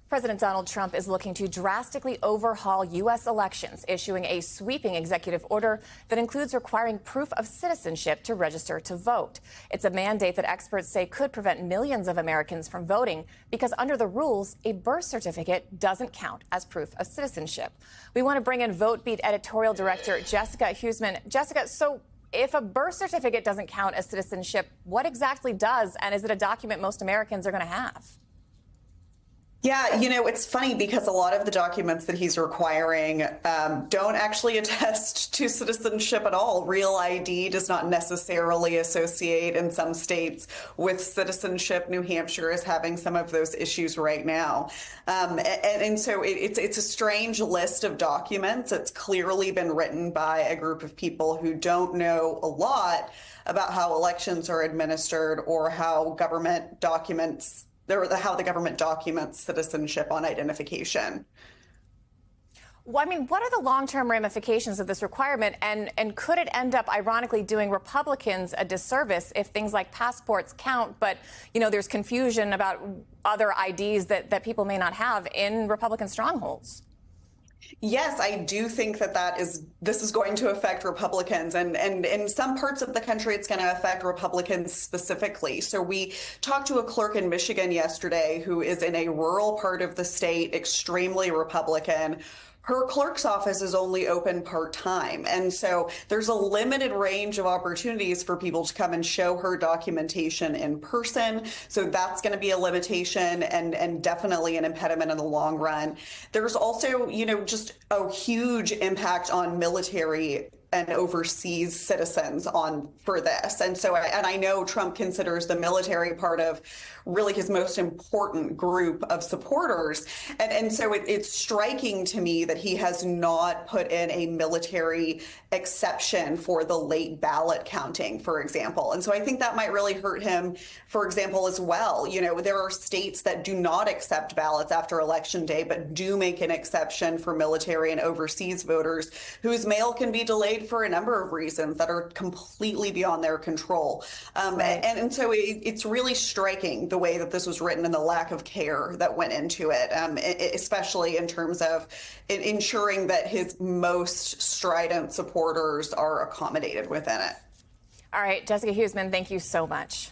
President Donald Trump is looking to drastically overhaul U.S. elections, issuing a sweeping executive order that includes requiring proof of citizenship to register to vote. It's a mandate that experts say could prevent millions of Americans from voting because under the rules, a birth certificate doesn't count as proof of citizenship. We want to bring in Vote Beat editorial director Jessica Huseman. Jessica, so if a birth certificate doesn't count as citizenship, what exactly does? And is it a document most Americans are going to have? Yeah, it's funny because a lot of the documents that he's requiring don't actually attest to citizenship at all. Real ID does not necessarily associate in some states with citizenship. New Hampshire is having some of those issues right now. And so it's a strange list of documents. It's clearly been written by a group of people who don't know a lot about how elections are administered or how government documents how the government documents citizenship on identification. Well, I mean, what are the long-term ramifications of this requirement? And could it end up, ironically, doing Republicans a disservice if things like passports count, but, there's confusion about other IDs that people may not have in Republican strongholds? Yes, I do think that this is going to affect Republicans, and in some parts of the country, it's going to affect Republicans specifically. So we talked to a clerk in Michigan yesterday who is in a rural part of the state, extremely Republican. Her clerk's office is only open part-time. And so there's a limited range of opportunities for people to come and show her documentation in person. So that's going to be a limitation and definitely an impediment in the long run. There's also, just a huge impact on military and overseas citizens for this. And so, I know Trump considers the military part of really his most important group of supporters. And so it's striking to me that he has not put in a military exception for the late ballot counting, for example. And so I think that might really hurt him, for example, as well. There are states that do not accept ballots after Election Day, but do make an exception for military and overseas voters whose mail can be delayed for a number of reasons that are completely beyond their control. Right. And so it's really striking the way that this was written and the lack of care that went into it, especially in terms of ensuring that his most strident supporters are accommodated within it. All right, Jessica Huseman, thank you so much.